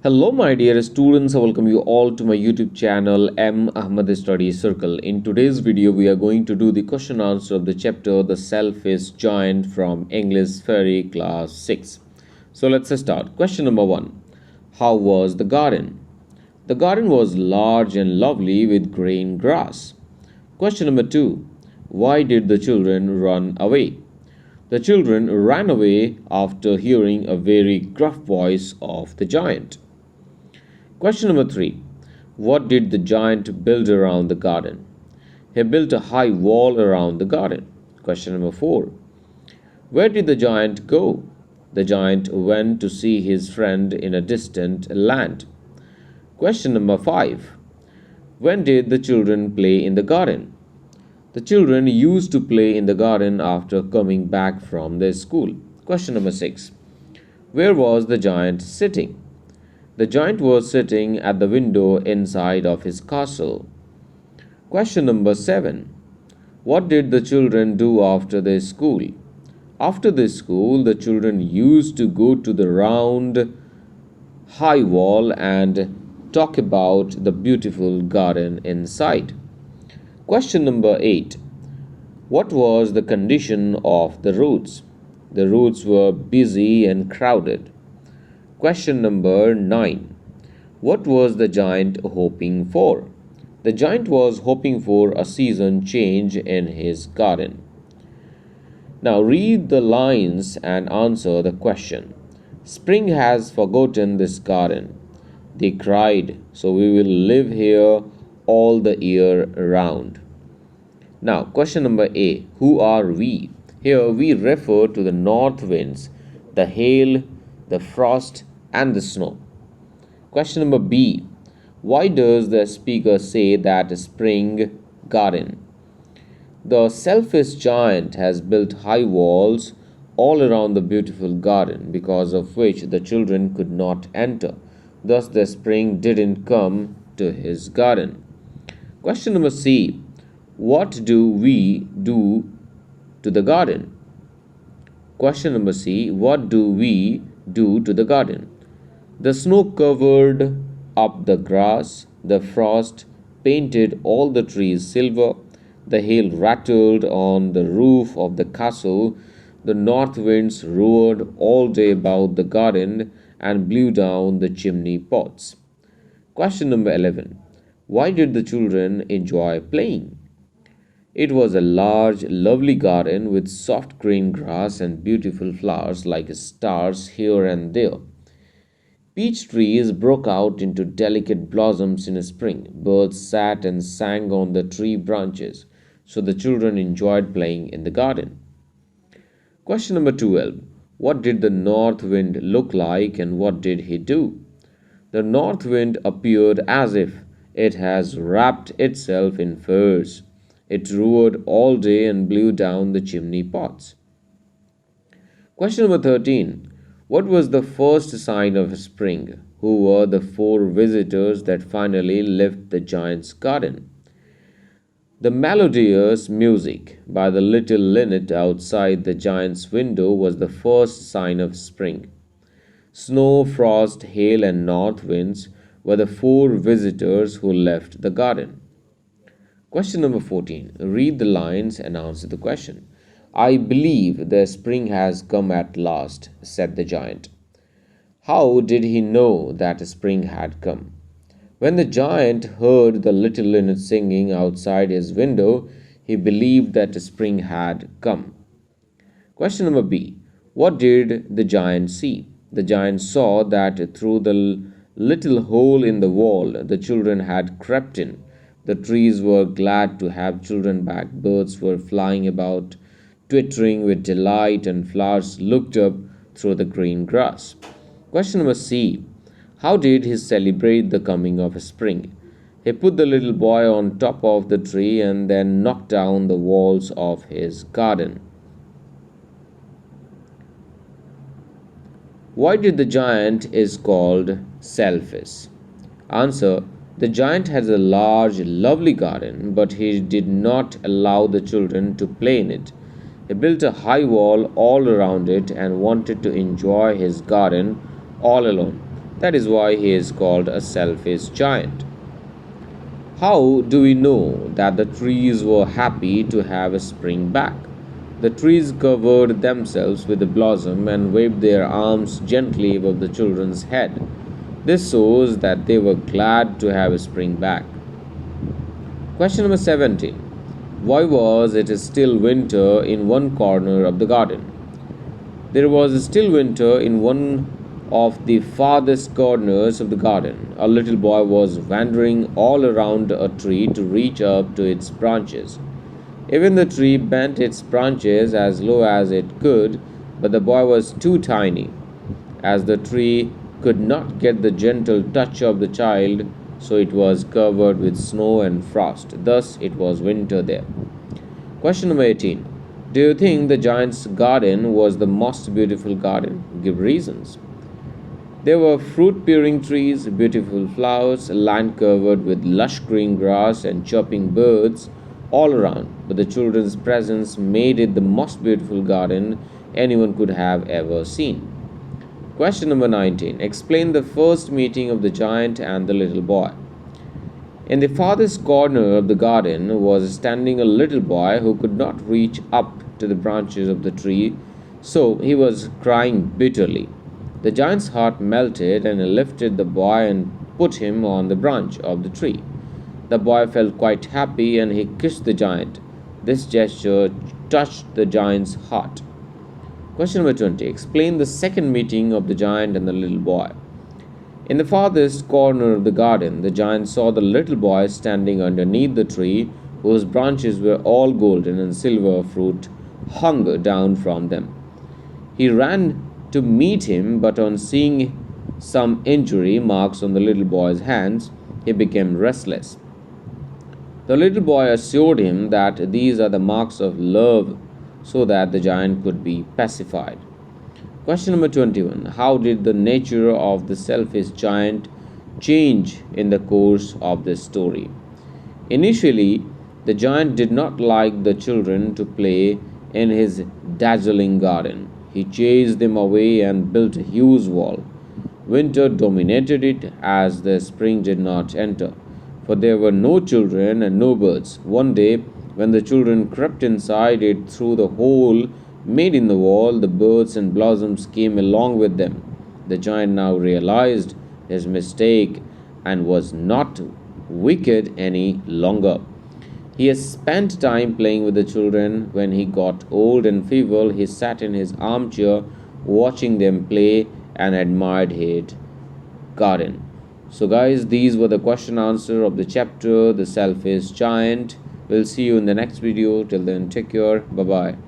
Hello, my dear students. I welcome you all to my YouTube channel Ahmad Study Circle. In today's video, we are going to do the question answer of the chapter The Self is Giant from English Ferry Class 6. So let's start. Question number 1. How was the garden? The garden was large and lovely with green grass. Question number 2. Why did the children run away? The children ran away after hearing a very gruff voice of the giant. Question number 3. What did the giant build around the garden? He built a high wall around the garden. Question number 4. Where did the giant go? The giant went to see his friend in a distant land. Question number 5. When did the children play in the garden? The children used to play in the garden after coming back from their school. Question number 6. Where was the giant sitting? The giant was sitting at the window inside of his castle. Question number 7. What did the children do after their school? After their school, the children used to go to the round, high wall and talk about the beautiful garden inside. Question number 8. What was the condition of the roads? The roads were busy and crowded. Question number 9. What was the giant hoping for? The giant was hoping for a season change in his garden. Now read the lines and answer the question. Spring has forgotten this garden. They cried, so we will live here all the year round. Now, question number A. Who are we? Here we refer to the north winds, the hail, the frost, and the snow. Question number B. Why does the speaker say that spring garden? The selfish giant has built high walls all around the beautiful garden, because of which the children could not enter. Thus, the spring didn't come to his garden. Question number C. What do we do to the garden? Question number C. What do we do to the garden? The snow covered up the grass, the frost painted all the trees silver, the hail rattled on the roof of the castle, the north winds roared all day about the garden and blew down the chimney pots. Question number 11. Why did the children enjoy playing? It was a large, lovely garden with soft green grass and beautiful flowers like stars here and there. Peach trees broke out into delicate blossoms in spring. Birds sat and sang on the tree branches, so the children enjoyed playing in the garden. Question number 12. What did the north wind look like and what did he do? The north wind appeared as if it has wrapped itself in furs. It roared all day and blew down the chimney pots. Question number 13. What was the first sign of spring? Who were the 4 visitors that finally left the giant's garden? The melodious music by the little linnet outside the giant's window was the first sign of spring. Snow, frost, hail, and north winds were the 4 visitors who left the garden. Question number 14. Read the lines and answer the question. I believe the spring has come at last, said the giant. How did he know that spring had come? When the giant heard the little linnet singing outside his window, he believed that spring had come. Question number B. What did the giant see? The giant saw that through the little hole in the wall the children had crept in. The trees were glad to have children back. Birds were flying about, twittering with delight, and flowers looked up through the green grass. Question number C. How did he celebrate the coming of spring? He put the little boy on top of the tree and then knocked down the walls of his garden. Why did the giant is called selfish? Answer. The giant has a large, lovely garden, but he did not allow the children to play in it. He built a high wall all around it and wanted to enjoy his garden all alone. That is why he is called a selfish giant. How do we know that the trees were happy to have a spring back? The trees covered themselves with the blossom and waved their arms gently above the children's head. This shows that they were glad to have a spring back. Question number 17. Why was it still winter in one corner of the garden? There was still winter in one of the farthest corners of the garden. A little boy was wandering all around a tree to reach up to its branches. Even the tree bent its branches as low as it could, but the boy was too tiny. As the tree could not get the gentle touch of the child, so it was covered with snow and frost. Thus, it was winter there. Question number 18. Do you think the giant's garden was the most beautiful garden? Give reasons. There were fruit-bearing trees, beautiful flowers, land covered with lush green grass and chirping birds all around. But the children's presence made it the most beautiful garden anyone could have ever seen. Question number 19. Explain the first meeting of the giant and the little boy. In the farthest corner of the garden was standing a little boy who could not reach up to the branches of the tree, so he was crying bitterly. The giant's heart melted, and he lifted the boy and put him on the branch of the tree. The boy felt quite happy, and he kissed the giant. This gesture touched the giant's heart. Question number 20. Explain the second meeting of the giant and the little boy. In the farthest corner of the garden, the giant saw the little boy standing underneath the tree, whose branches were all golden and silver fruit hung down from them. He ran to meet him, but on seeing some injury marks on the little boy's hands, he became restless. The little boy assured him that these are the marks of love, so that the giant could be pacified. Question number 21. How did the nature of the selfish giant change in the course of this story? Initially, the giant did not like the children to play in his dazzling garden. He chased them away and built a huge wall. Winter dominated it as the spring did not enter, for there were no children and no birds. One day, when the children crept inside it through the hole made in the wall, the birds and blossoms came along with them. The giant now realized his mistake and was not wicked any longer. He has spent time playing with the children. When he got old and feeble, he sat in his armchair watching them play and admired his garden. So guys, these were the question answer of the chapter The Selfish Giant. We'll see you in the next video. Till then, take care. Bye bye.